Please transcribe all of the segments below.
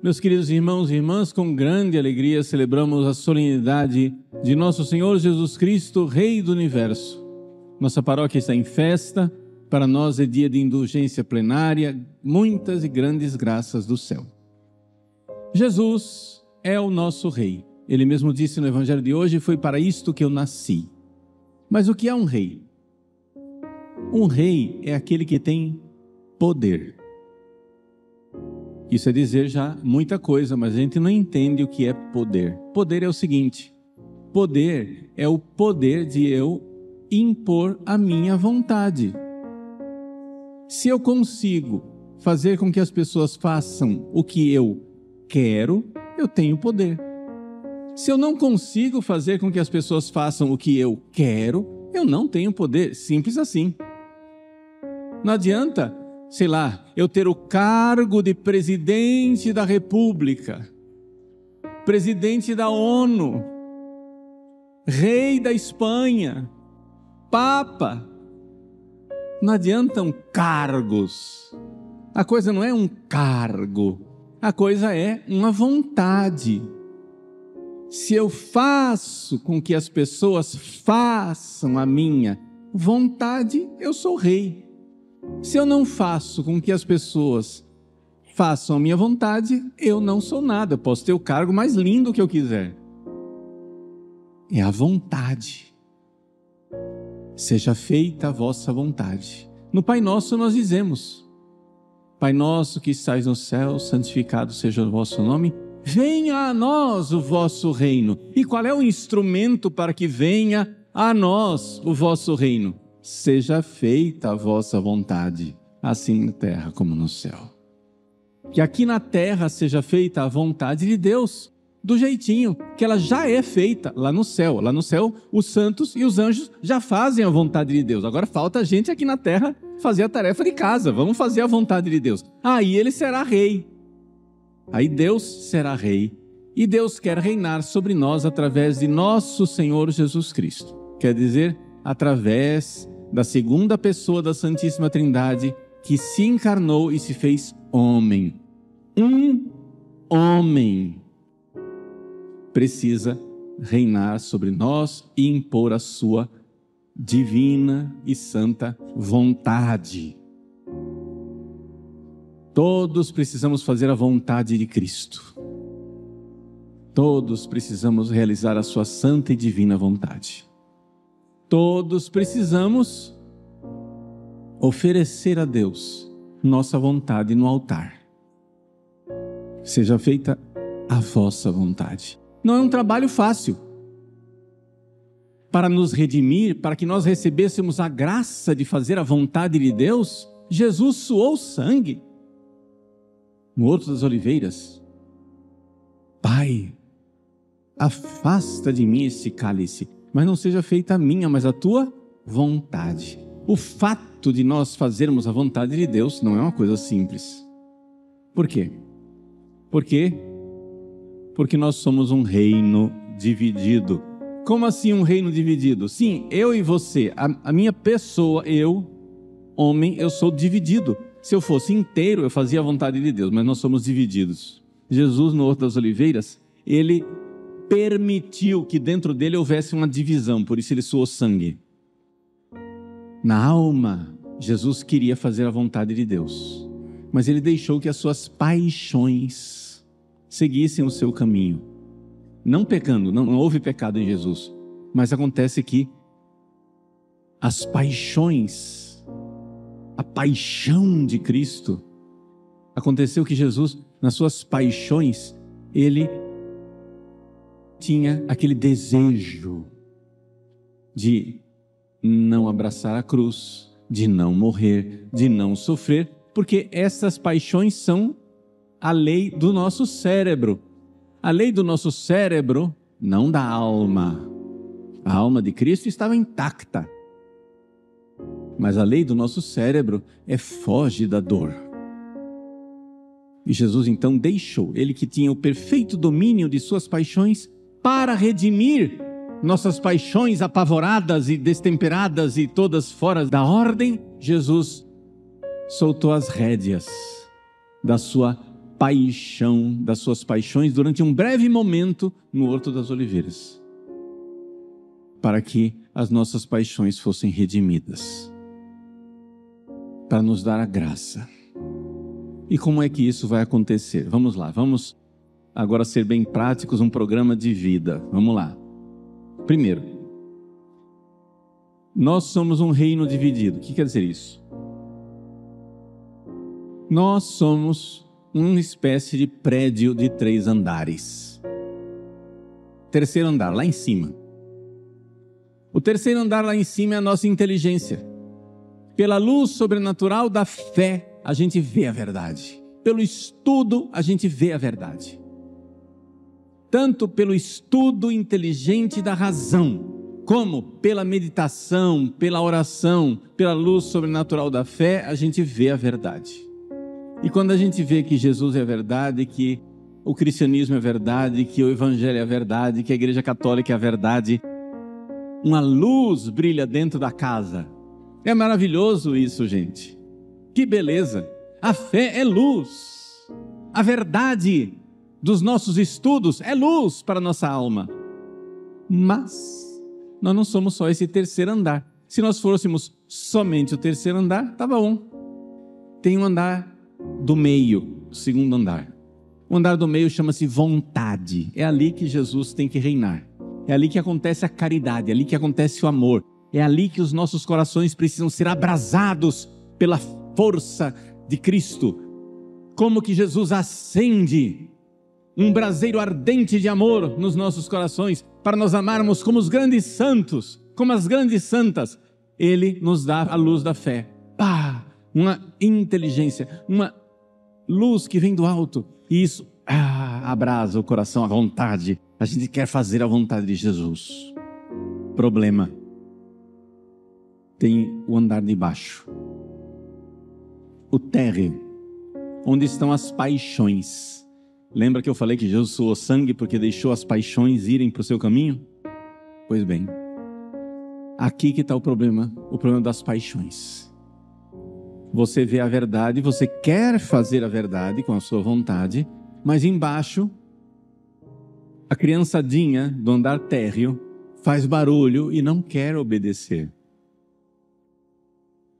Meus queridos irmãos e irmãs, com grande alegria celebramos a solenidade de nosso Senhor Jesus Cristo, Rei do Universo. Nossa paróquia está em festa, para nós é dia de indulgência plenária, muitas e grandes graças do céu. Jesus é o nosso Rei. Ele mesmo disse no Evangelho de hoje, foi para isto que eu nasci. Mas o que é um rei? Um rei é aquele que tem poder. Isso é dizer já muita coisa, mas a gente não entende o que é poder. Poder é o seguinte: poder é o poder de eu impor a minha vontade. Se eu consigo fazer com que as pessoas façam o que eu quero, eu tenho poder. Se eu não consigo fazer com que as pessoas façam o que eu quero, eu não tenho poder. Simples assim. Não adianta, sei lá, eu ter o cargo de presidente da República, presidente da ONU, rei da Espanha, papa. Não adiantam cargos. A coisa não é um cargo, a coisa é uma vontade. Se eu faço com que as pessoas façam a minha vontade, eu sou rei. Se eu não faço com que as pessoas façam a minha vontade, eu não sou nada. Eu posso ter o cargo mais lindo que eu quiser. É a vontade. Seja feita a vossa vontade. No Pai Nosso nós dizemos: Pai nosso que estais no céu, santificado seja o vosso nome. Venha a nós o vosso reino. E qual é o instrumento para que venha a nós o vosso reino? Seja feita a vossa vontade, assim na terra como no céu. Que aqui na terra seja feita a vontade de Deus, do jeitinho que ela já é feita lá no céu. Lá no céu, os santos e os anjos já fazem a vontade de Deus. Agora falta a gente aqui na terra fazer a tarefa de casa. Vamos fazer a vontade de Deus. Aí ele será rei. Aí Deus será rei. E Deus quer reinar sobre nós através de nosso Senhor Jesus Cristo. Quer dizer, através da segunda pessoa da Santíssima Trindade, que se encarnou e se fez homem. Um homem precisa reinar sobre nós e impor a sua divina e santa vontade. Todos precisamos fazer a vontade de Cristo. Todos precisamos realizar a sua santa e divina vontade. Todos precisamos oferecer a Deus nossa vontade no altar. Seja feita a vossa vontade. Não é um trabalho fácil. Para nos redimir, para que nós recebêssemos a graça de fazer a vontade de Deus, Jesus suou sangue. No Horto das Oliveiras: Pai, afasta de mim esse cálice, mas não seja feita a minha, mas a tua vontade. O fato de nós fazermos a vontade de Deus não é uma coisa simples. Por quê? Porque nós somos um reino dividido. Como assim um reino dividido? Sim, eu e você, a minha pessoa, eu, homem, eu sou dividido. Se eu fosse inteiro, eu fazia a vontade de Deus, mas nós somos divididos. Jesus, no Horto das Oliveiras, ele permitiu que dentro dele houvesse uma divisão, por isso ele suou sangue. Na alma, Jesus queria fazer a vontade de Deus, mas ele deixou que as suas paixões seguissem o seu caminho. Não pecando, não houve pecado em Jesus, mas acontece que as paixões, a paixão de Cristo, aconteceu que Jesus, nas suas paixões, ele tinha aquele desejo de não abraçar a cruz, de não morrer, de não sofrer, porque essas paixões são a lei do nosso cérebro. A lei do nosso cérebro, não da alma. A alma de Cristo estava intacta. Mas a lei do nosso cérebro foge da dor. E Jesus então deixou, ele que tinha o perfeito domínio de suas paixões, para redimir nossas paixões apavoradas e destemperadas e todas fora da ordem. Jesus soltou as rédeas da sua paixão, das suas paixões durante um breve momento no Horto das Oliveiras, para que as nossas paixões fossem redimidas, para nos dar a graça. E como é que isso vai acontecer? Vamos lá, vamos agora ser bem práticos, um programa de vida. Vamos lá. Primeiro, nós somos um reino dividido. O que quer dizer isso? Nós somos uma espécie de prédio de 3 andares. Terceiro andar, lá em cima. O terceiro andar lá em cima é a nossa inteligência. Pela luz sobrenatural da fé, a gente vê a verdade. Pelo estudo, a gente vê a verdade. Tanto pelo estudo inteligente da razão, como pela meditação, pela oração, pela luz sobrenatural da fé, a gente vê a verdade. E quando a gente vê que Jesus é a verdade, que o cristianismo é a verdade, que o evangelho é a verdade, que a igreja católica é a verdade, uma luz brilha dentro da casa. É maravilhoso isso, gente. Que beleza! A fé é luz. A verdade dos nossos estudos é luz para a nossa alma. Mas nós não somos só esse terceiro andar. Se nós fôssemos somente o terceiro andar, estava bom. Tem um andar do meio, o segundo andar. O andar do meio chama-se vontade. É ali que Jesus tem que reinar. É ali que acontece a caridade, é ali que acontece o amor. É ali que os nossos corações precisam ser abrasados pela força de Cristo. Como que Jesus acende um braseiro ardente de amor nos nossos corações, para nós amarmos como os grandes santos, como as grandes santas. Ele nos dá a luz da fé. Pá! Uma inteligência, uma luz que vem do alto. E isso abrasa o coração, a vontade. A gente quer fazer a vontade de Jesus. Problema. Tem o andar de baixo. O térreo, onde estão as paixões. Lembra que eu falei que Jesus suou sangue porque deixou as paixões irem para o seu caminho? Pois bem, aqui que está o problema das paixões. Você vê a verdade, você quer fazer a verdade com a sua vontade, mas embaixo, a criançadinha do andar térreo faz barulho e não quer obedecer.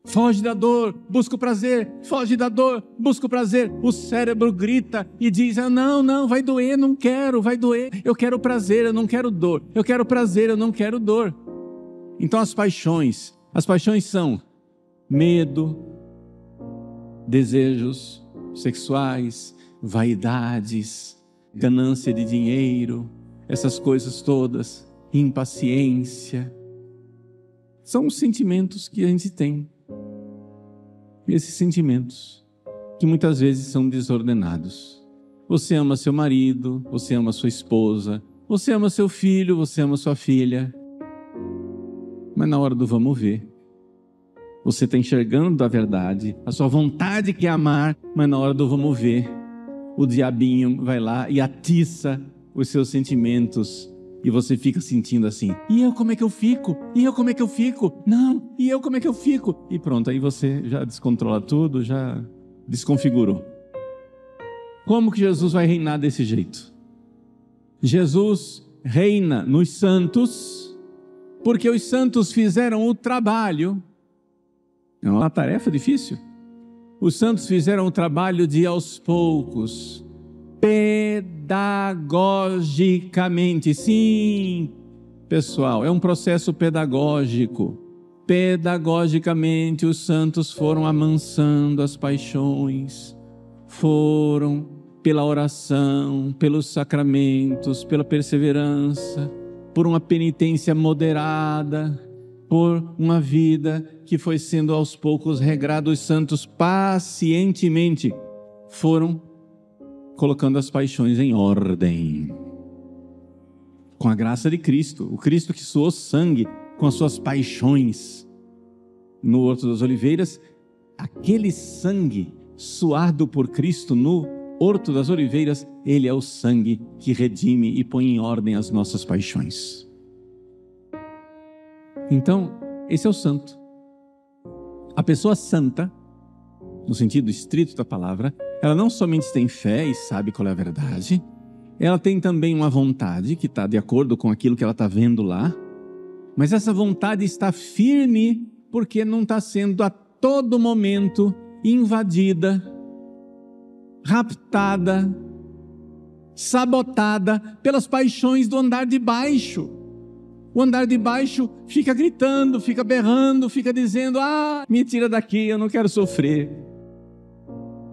Foge da dor, busca o prazer. Foge da dor, busca o prazer. O cérebro grita e diz: não, vai doer, não quero, vai doer. Eu quero prazer, eu não quero dor. Eu quero prazer, eu não quero dor. Então as paixões são medo, desejos sexuais, vaidades, ganância de dinheiro, essas coisas todas, impaciência. São os sentimentos que a gente tem. Esses sentimentos que muitas vezes são desordenados. Você ama seu marido, você ama sua esposa, você ama seu filho, você ama sua filha. Mas na hora do vamos ver, você está enxergando a verdade, a sua vontade que é amar, mas na hora do vamos ver, o diabinho vai lá e atiça os seus sentimentos. E você fica sentindo assim: e eu como é que eu fico? E eu como é que eu fico? Não, e eu como é que eu fico? E pronto, aí você já descontrola tudo, já desconfigurou. Como que Jesus vai reinar desse jeito? Jesus reina nos santos, porque os santos fizeram o trabalho. É uma tarefa difícil. Os santos fizeram o trabalho de aos poucos, pedagogicamente. Sim, pessoal, é um processo pedagógico. Pedagogicamente os santos foram amansando as paixões, foram pela oração, pelos sacramentos, pela perseverança, por uma penitência moderada, por uma vida que foi sendo aos poucos regrada. Os santos pacientemente foram colocando as paixões em ordem, com a graça de Cristo, o Cristo que suou sangue com as suas paixões no Horto das Oliveiras. Aquele sangue suado por Cristo no Horto das Oliveiras, ele é o sangue que redime e põe em ordem as nossas paixões. Então, esse é o santo. A pessoa santa, no sentido estrito da palavra, ela não somente tem fé e sabe qual é a verdade, ela tem também uma vontade que está de acordo com aquilo que ela está vendo lá, mas essa vontade está firme porque não está sendo a todo momento invadida, raptada, sabotada pelas paixões do andar de baixo. O andar de baixo fica gritando, fica berrando, fica dizendo: me tira daqui, eu não quero sofrer.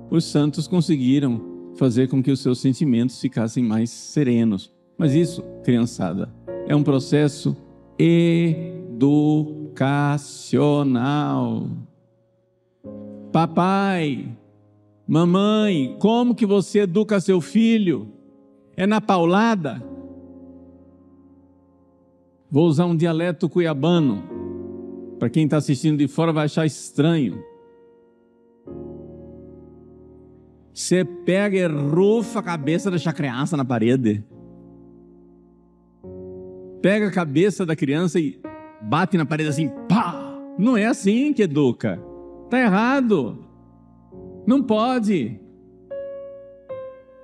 Os santos conseguiram fazer com que os seus sentimentos ficassem mais serenos. Mas isso, criançada, é um processo educacional. Papai, mamãe, como que você educa seu filho? É na paulada? Vou usar um dialeto cuiabano. Para quem está assistindo de fora vai achar estranho. Você pega e rufa a cabeça dessa criança na parede. Pega a cabeça da criança e bate na parede assim, pá! Não é assim que educa. Está errado. Não pode.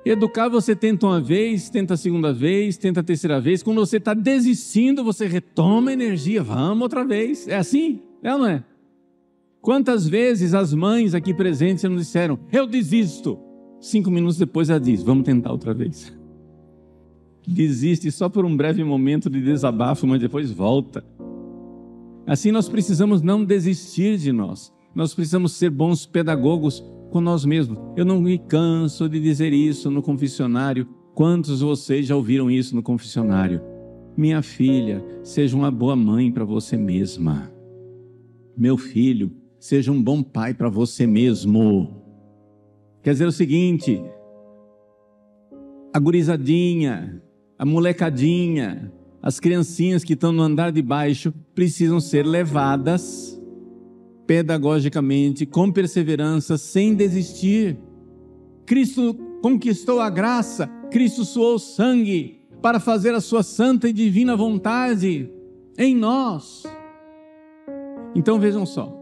Educar você tenta uma vez, tenta a segunda vez, tenta a terceira vez. Quando você está desistindo, você retoma a energia. Vamos outra vez. É assim? É ou não é? Quantas vezes as mães aqui presentes não disseram: eu desisto. 5 minutos depois ela diz: vamos tentar outra vez. Desiste só por um breve momento de desabafo, mas depois volta. Assim nós precisamos não desistir de nós. Nós precisamos ser bons pedagogos com nós mesmos. Eu não me canso de dizer isso no confessionário. Quantos de vocês já ouviram isso no confessionário? Minha filha, seja uma boa mãe para você mesma. Meu filho, seja um bom pai para você mesmo. Quer dizer o seguinte: a gurizadinha, a molecadinha, as criancinhas que estão no andar de baixo precisam ser levadas pedagogicamente, com perseverança, sem desistir. Cristo conquistou a graça, Cristo suou sangue para fazer a sua santa e divina vontade em nós. Então vejam só,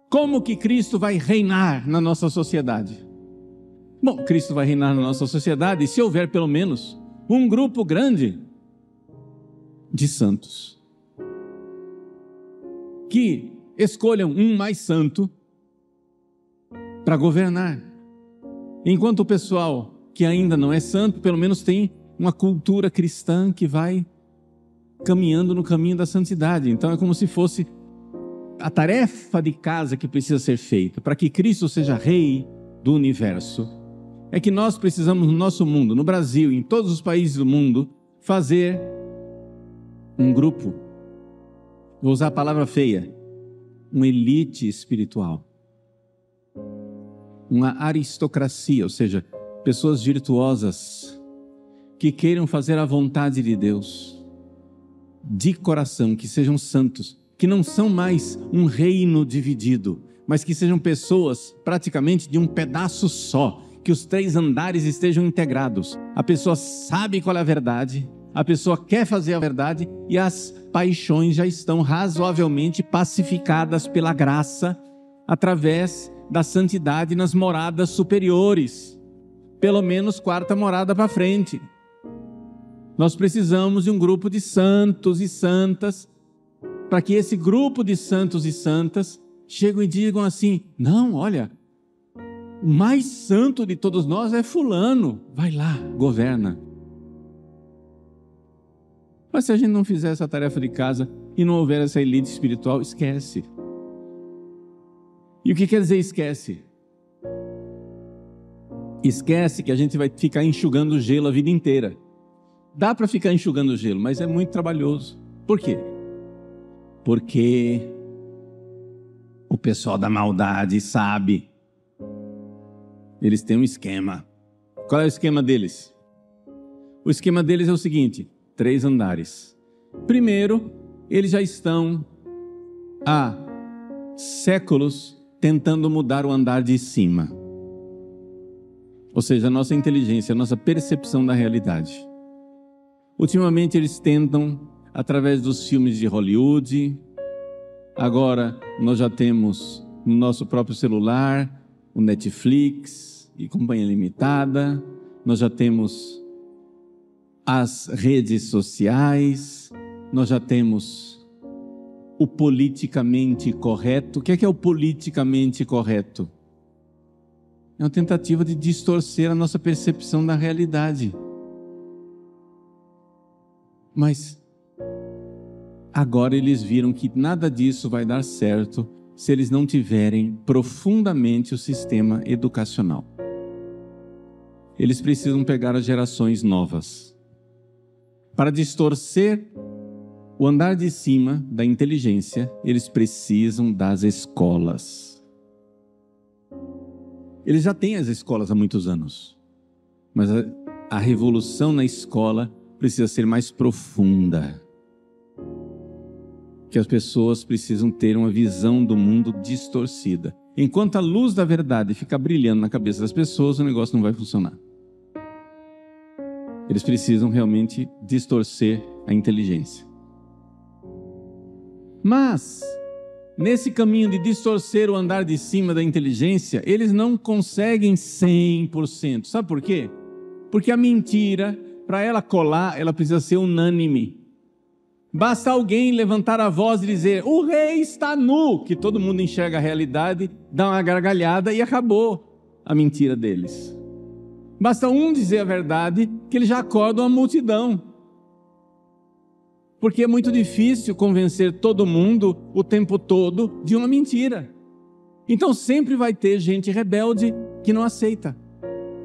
como que Cristo vai reinar na nossa sociedade? Bom, Cristo vai reinar na nossa sociedade se houver pelo menos um grupo grande de santos que escolham um mais santo para governar. Enquanto o pessoal que ainda não é santo, pelo menos tem uma cultura cristã que vai caminhando no caminho da santidade. Então é como se fosse a tarefa de casa que precisa ser feita para que Cristo seja rei do universo. É que nós precisamos no nosso mundo, no Brasil, em todos os países do mundo, fazer um grupo, vou usar a palavra feia, uma elite espiritual, uma aristocracia, ou seja, pessoas virtuosas que queiram fazer a vontade de Deus de coração, que sejam santos, que não são mais um reino dividido, mas que sejam pessoas praticamente de um pedaço só, que os 3 andares estejam integrados. A pessoa sabe qual é a verdade, a pessoa quer fazer a verdade e as paixões já estão razoavelmente pacificadas pela graça através da santidade nas moradas superiores, pelo menos 4ª morada para frente. Nós precisamos de um grupo de santos e santas para que esse grupo de santos e santas cheguem e digam assim: não, olha, o mais santo de todos nós é fulano, vai lá, governa. Mas se a gente não fizer essa tarefa de casa e não houver essa elite espiritual, esquece. E o que quer dizer esquece? Esquece que a gente vai ficar enxugando gelo a vida inteira. Dá para ficar enxugando gelo, mas é muito trabalhoso. Por quê? Porque o pessoal da maldade sabe. Eles têm um esquema. Qual é o esquema deles? O esquema deles é o seguinte: 3 andares. Primeiro, eles já estão há séculos tentando mudar o andar de cima. Ou seja, a nossa inteligência, a nossa percepção da realidade. Ultimamente eles tentam, através dos filmes de Hollywood, agora nós já temos no nosso próprio celular, o Netflix, e companhia limitada, nós já temos as redes sociais, nós já temos o politicamente correto. O que é o politicamente correto? É uma tentativa de distorcer a nossa percepção da realidade. Mas agora eles viram que nada disso vai dar certo se eles não tiverem profundamente o sistema educacional. Eles precisam pegar as gerações novas. Para distorcer o andar de cima da inteligência, eles precisam das escolas. Eles já têm as escolas há muitos anos, mas a revolução na escola precisa ser mais profunda. Que as pessoas precisam ter uma visão do mundo distorcida. Enquanto a luz da verdade ficar brilhando na cabeça das pessoas, o negócio não vai funcionar. Eles precisam realmente distorcer a inteligência. Mas, nesse caminho de distorcer o andar de cima da inteligência, eles não conseguem 100%. Sabe por quê? Porque a mentira, para ela colar, ela precisa ser unânime. Basta alguém levantar a voz e dizer: o rei está nu, que todo mundo enxerga a realidade, dá uma gargalhada e acabou a mentira deles. Basta um dizer a verdade que ele já acorda uma multidão. Porque é muito difícil convencer todo mundo o tempo todo de uma mentira. Então sempre vai ter gente rebelde que não aceita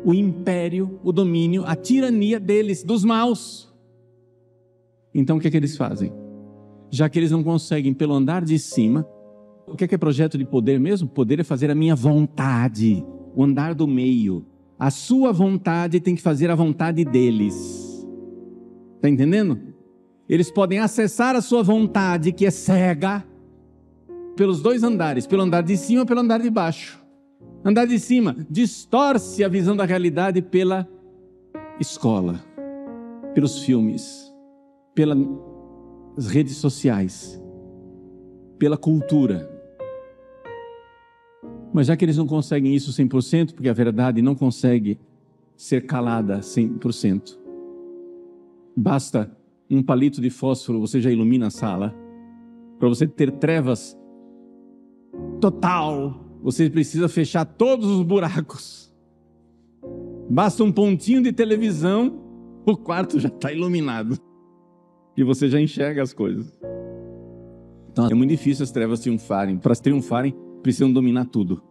o império, o domínio, a tirania deles, dos maus. Então o que é que eles fazem? Já que eles não conseguem pelo andar de cima, o que é projeto de poder mesmo? Poder é fazer a minha vontade, o andar do meio. A sua vontade tem que fazer a vontade deles. Está entendendo? Eles podem acessar a sua vontade, que é cega, pelos dois andares, pelo andar de cima e pelo andar de baixo. Andar de cima distorce a visão da realidade pela escola, pelos filmes, pelas redes sociais, pela cultura. Mas já que eles não conseguem isso 100%, porque a verdade não consegue ser calada 100%, basta um palito de fósforo, você já ilumina a sala. Para você ter trevas total, você precisa fechar todos os buracos. Basta um pontinho de televisão, o quarto já está iluminado. E você já enxerga as coisas. Então é muito difícil as trevas triunfarem. Para triunfarem, precisam dominar tudo.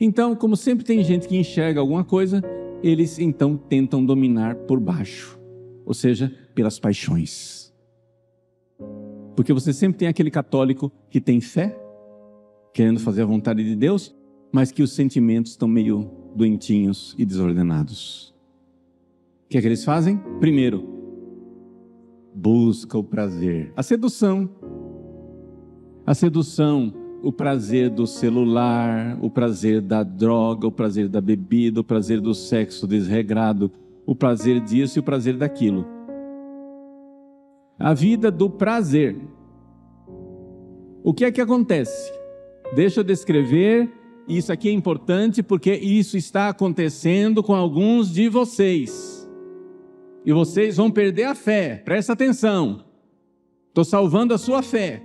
Então, como sempre tem gente que enxerga alguma coisa, eles então tentam dominar por baixo. Ou seja, pelas paixões. Porque você sempre tem aquele católico que tem fé, querendo fazer a vontade de Deus, mas que os sentimentos estão meio doentinhos e desordenados. O que é que eles fazem? Primeiro, busca o prazer. A sedução, o prazer do celular, o prazer da droga, o prazer da bebida, o prazer do sexo desregrado, o prazer disso e o prazer daquilo. A vida do prazer. O que é que acontece? Deixa eu descrever, isso aqui é importante porque isso está acontecendo com alguns de vocês. E vocês vão perder a fé, presta atenção. Estou salvando a sua fé.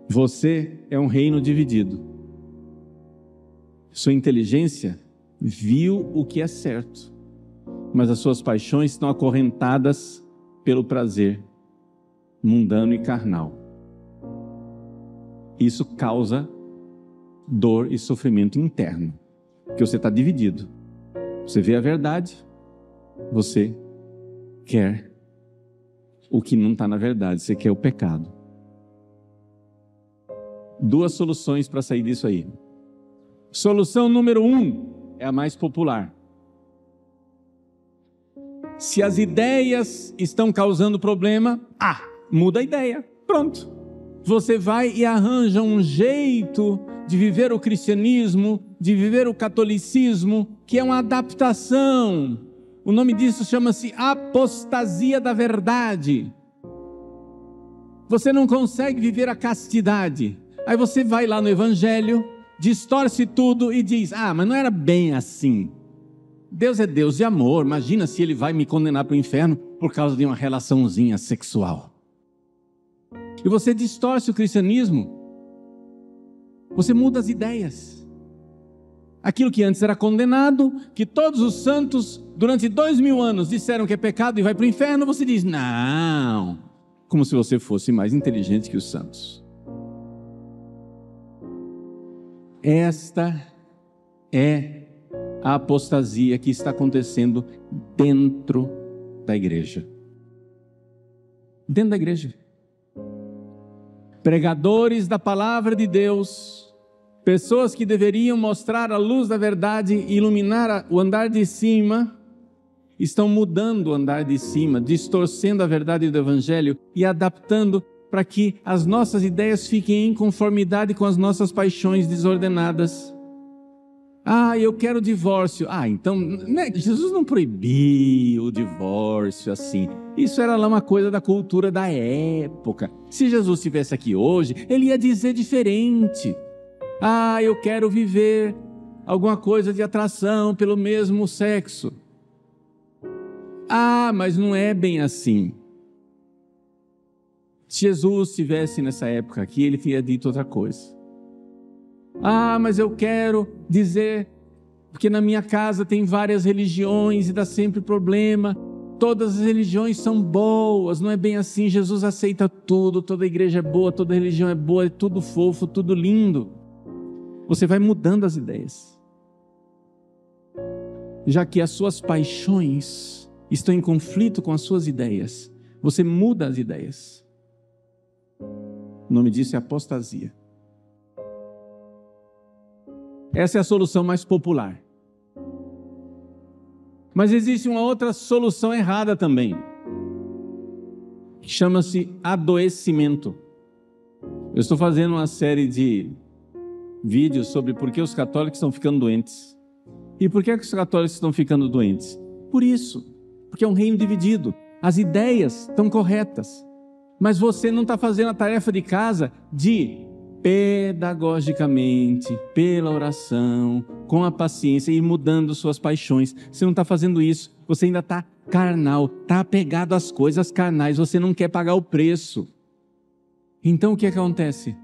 Você é um reino dividido. Sua inteligência viu o que é certo, mas as suas paixões estão acorrentadas pelo prazer mundano e carnal. Isso causa dor e sofrimento interno, porque você está dividido. Você vê a verdade, você quer o que não está na verdade, você quer o pecado. Duas soluções para sair disso aí. Solução número 1 é a mais popular. Se as ideias estão causando problema, muda a ideia. Pronto. Você vai e arranja um jeito de viver o cristianismo, de viver o catolicismo, que é uma adaptação. O nome disso chama-se apostasia da verdade. Você não consegue viver a castidade. Aí você vai lá no Evangelho, distorce tudo e diz: ah, mas não era bem assim. Deus é Deus de amor, imagina se Ele vai me condenar para o inferno por causa de uma relaçãozinha sexual. E você distorce o cristianismo, você muda as ideias. Aquilo que antes era condenado, que todos os santos durante 2000 anos disseram que é pecado e vai para o inferno, você diz: não, como se você fosse mais inteligente que os santos. Esta é a apostasia que está acontecendo dentro da igreja. Dentro da igreja. Pregadores da palavra de Deus, pessoas que deveriam mostrar a luz da verdade e iluminar o andar de cima, estão mudando o andar de cima, distorcendo a verdade do evangelho e adaptando para que as nossas ideias fiquem em conformidade com as nossas paixões desordenadas. Ah, eu quero divórcio. Ah, então, né, Jesus não proibiu o divórcio assim. Isso era lá uma coisa da cultura da época. Se Jesus estivesse aqui hoje, ele ia dizer diferente. Ah, eu quero viver alguma coisa de atração pelo mesmo sexo. Ah, mas não é bem assim. Se Jesus estivesse nessa época aqui, ele teria dito outra coisa. Ah, mas eu quero dizer, porque na minha casa tem várias religiões e dá sempre problema. Todas as religiões são boas, não é bem assim. Jesus aceita tudo, toda igreja é boa, toda religião é boa, é tudo fofo, tudo lindo. Você vai mudando as ideias. Já que as suas paixões estão em conflito com as suas ideias, você muda as ideias. O nome disso é apostasia. Essa é a solução mais popular. Mas existe uma outra solução errada também. Chama-se adoecimento. Eu estou fazendo uma série de vídeos sobre por que os católicos estão ficando doentes. E por que os católicos estão ficando doentes? Por isso. Porque é um reino dividido. As ideias estão corretas. Mas você não está fazendo a tarefa de casa de pedagogicamente, pela oração, com a paciência e mudando suas paixões. Você não está fazendo isso, você ainda está carnal, está apegado às coisas carnais, você não quer pagar o preço. Então o que acontece?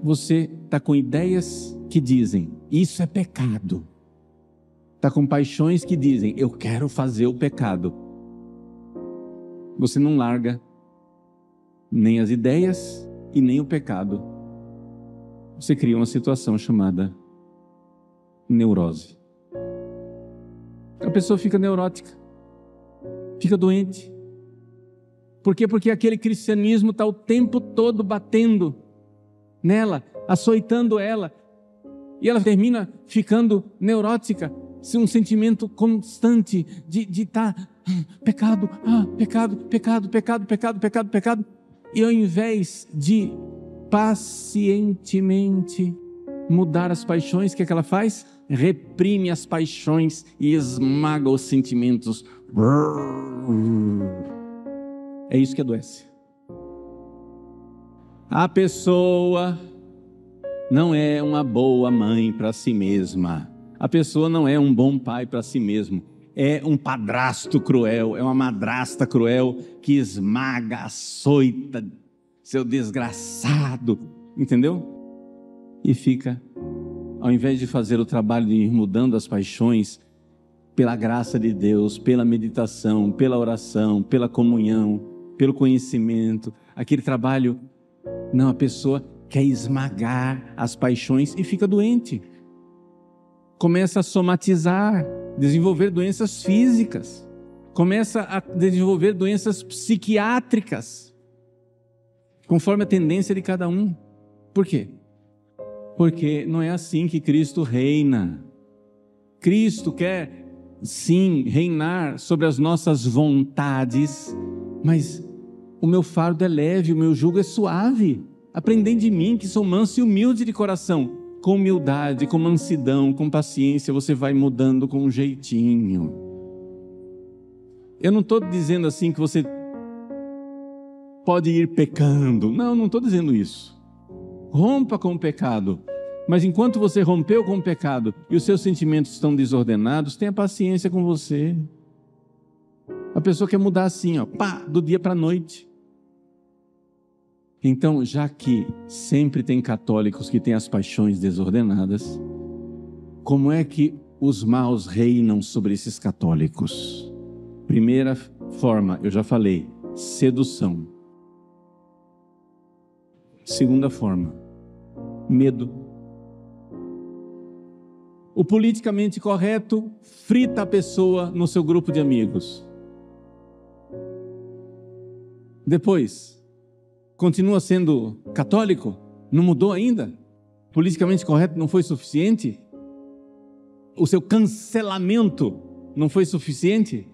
Você está com ideias que dizem, isso é pecado. Está com paixões que dizem, eu quero fazer o pecado. Você não larga nem as ideias e nem o pecado. Você cria uma situação chamada neurose. A pessoa fica neurótica, fica doente. Por quê? Porque aquele cristianismo está o tempo todo batendo nela, açoitando ela, e ela termina ficando neurótica, um sentimento constante de estar pecado, pecado, pecado, pecado, pecado, pecado, pecado. E ao invés de pacientemente mudar as paixões, o que é que ela faz? Reprime as paixões e esmaga os sentimentos. É isso que adoece. A pessoa não é uma boa mãe para si mesma. A pessoa não é um bom pai para si mesmo. É um padrasto cruel, é uma madrasta cruel que esmaga, açoita, seu desgraçado, entendeu? E fica, ao invés de fazer o trabalho de ir mudando as paixões, pela graça de Deus, pela meditação, pela oração, pela comunhão, pelo conhecimento, aquele trabalho, não, a pessoa quer esmagar as paixões e fica doente. Começa a somatizar, desenvolver doenças físicas, começa a desenvolver doenças psiquiátricas, conforme a tendência de cada um. Por quê? Porque não é assim que Cristo reina. Cristo quer, sim, reinar sobre as nossas vontades, mas o meu fardo é leve, o meu jugo é suave. Aprendei de mim, que sou manso e humilde de coração. Com humildade, com mansidão, com paciência, você vai mudando com um jeitinho. Eu não estou dizendo assim que você pode ir pecando. Não estou dizendo isso. Rompa com o pecado, Mas enquanto você rompeu com o pecado e os seus sentimentos estão desordenados, tenha paciência com você. A pessoa quer mudar assim, do dia para a noite. Então, já que sempre tem católicos que têm as paixões desordenadas, como é que os maus reinam sobre esses católicos? Primeira forma, eu já falei, sedução. Segunda forma, medo. O politicamente correto frita a pessoa no seu grupo de amigos. Depois, continua sendo católico? Não mudou ainda? Politicamente correto não foi suficiente? O seu cancelamento não foi suficiente?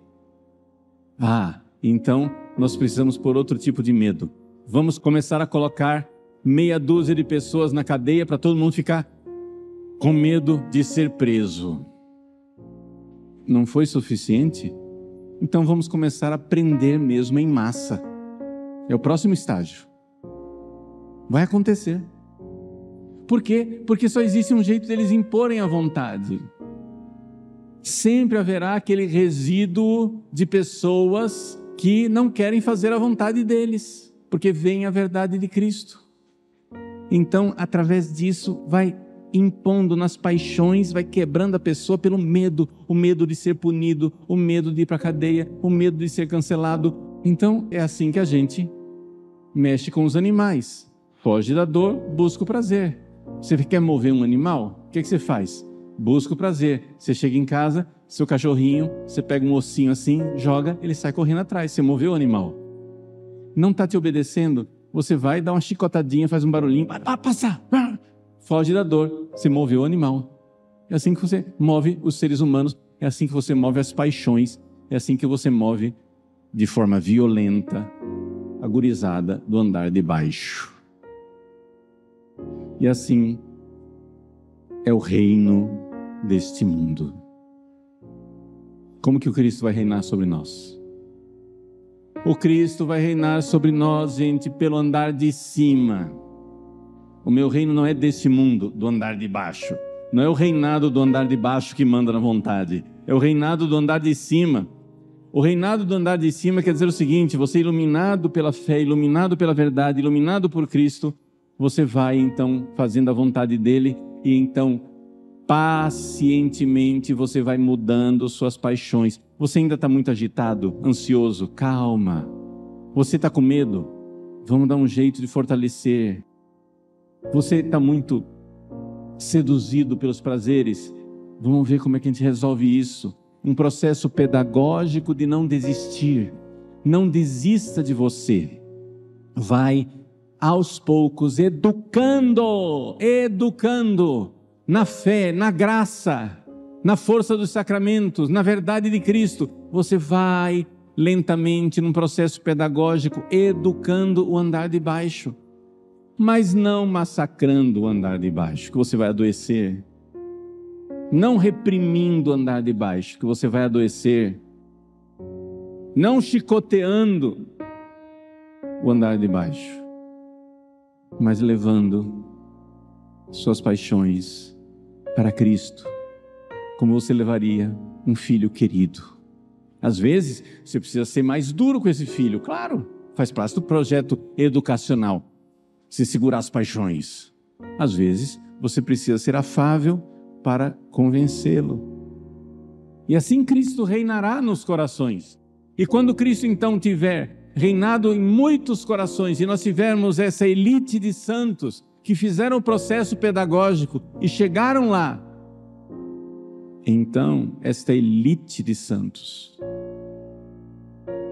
Então nós precisamos pôr outro tipo de medo. Vamos começar a colocar meia dúzia de pessoas na cadeia para todo mundo ficar com medo de ser preso. Não foi suficiente? Então vamos começar a prender mesmo em massa. É o próximo estágio. Vai acontecer. Por quê? Porque só existe um jeito deles imporem a vontade. Sempre haverá aquele resíduo de pessoas que não querem fazer a vontade deles, porque veem a verdade de Cristo. Então, através disso, vai impondo nas paixões, vai quebrando a pessoa pelo medo, o medo de ser punido, o medo de ir para a cadeia, o medo de ser cancelado. Então, é assim que a gente mexe com os animais. Foge da dor, busca o prazer. Você quer mover um animal? O que você faz? Busca o prazer. Você chega em casa, seu cachorrinho, você pega um ossinho assim, joga, ele sai correndo atrás. Você moveu o animal. Não está te obedecendo? Você vai dar uma chicotadinha, faz um barulhinho, passa, foge da dor. Você moveu o animal. É assim que você move os seres humanos. É assim que você move as paixões. É assim que você move de forma violenta a gurizada do andar de baixo. E assim é o reino deste mundo. Como que o Cristo vai reinar sobre nós? O Cristo vai reinar sobre nós, gente, pelo andar de cima. O meu reino não é deste mundo, do andar de baixo. Não é o reinado do andar de baixo que manda na vontade. É o reinado do andar de cima. O reinado do andar de cima quer dizer o seguinte: você iluminado pela fé, iluminado pela verdade, iluminado por Cristo, você vai então fazendo a vontade dele e então pacientemente você vai mudando suas paixões. Você ainda está muito agitado, ansioso? Calma. Você está com medo? Vamos dar um jeito de fortalecer. Você está muito seduzido pelos prazeres? Vamos ver como é que a gente resolve isso. Um processo pedagógico de não desistir. Não desista de você. Vai aos poucos educando na fé, na graça, na força dos sacramentos, na verdade de Cristo. Você vai lentamente num processo pedagógico educando o andar de baixo, mas não massacrando o andar de baixo, que você vai adoecer. Não reprimindo o andar de baixo, que você vai adoecer. Não chicoteando o andar de baixo, mas levando suas paixões para Cristo, como você levaria um filho querido. Às vezes, você precisa ser mais duro com esse filho, claro, faz parte do projeto educacional, se segurar as paixões. Às vezes, você precisa ser afável para convencê-lo. E assim Cristo reinará nos corações. E quando Cristo então tiver reinado em muitos corações, e nós tivermos essa elite de santos que fizeram o processo pedagógico e chegaram lá, então esta elite de santos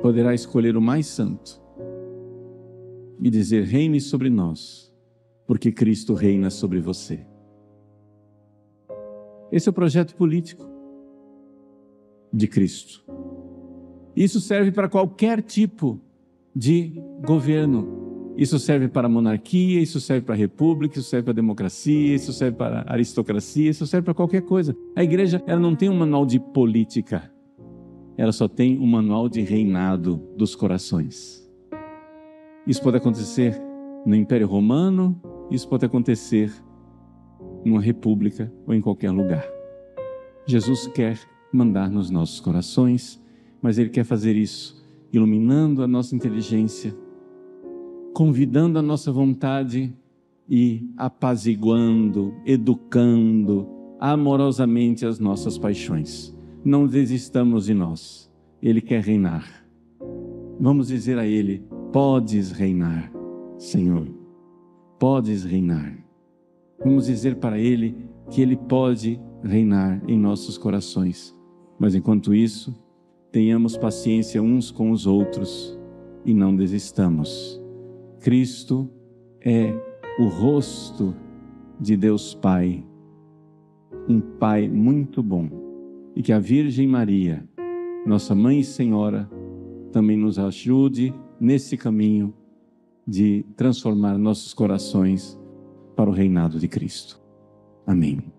poderá escolher o mais santo e dizer: reine sobre nós, porque Cristo reina sobre você. Esse é o projeto político de Cristo. Isso serve para qualquer tipo de governo. Isso serve para a monarquia, isso serve para a república, isso serve para a democracia, isso serve para a aristocracia, isso serve para qualquer coisa. A igreja, ela não tem um manual de política, ela só tem um manual de reinado dos corações. Isso pode acontecer no Império Romano, isso pode acontecer numa república ou em qualquer lugar. Jesus quer mandar nos nossos corações, mas Ele quer fazer isso iluminando a nossa inteligência, convidando a nossa vontade e apaziguando, educando amorosamente as nossas paixões. Não desistamos de nós. Ele quer reinar. Vamos dizer a Ele: podes reinar, Senhor. Podes reinar. Vamos dizer para Ele que Ele pode reinar em nossos corações. Mas enquanto isso, tenhamos paciência uns com os outros e não desistamos. Cristo é o rosto de Deus Pai, um Pai muito bom. E que a Virgem Maria, nossa Mãe e Senhora, também nos ajude nesse caminho de transformar nossos corações para o reinado de Cristo. Amém.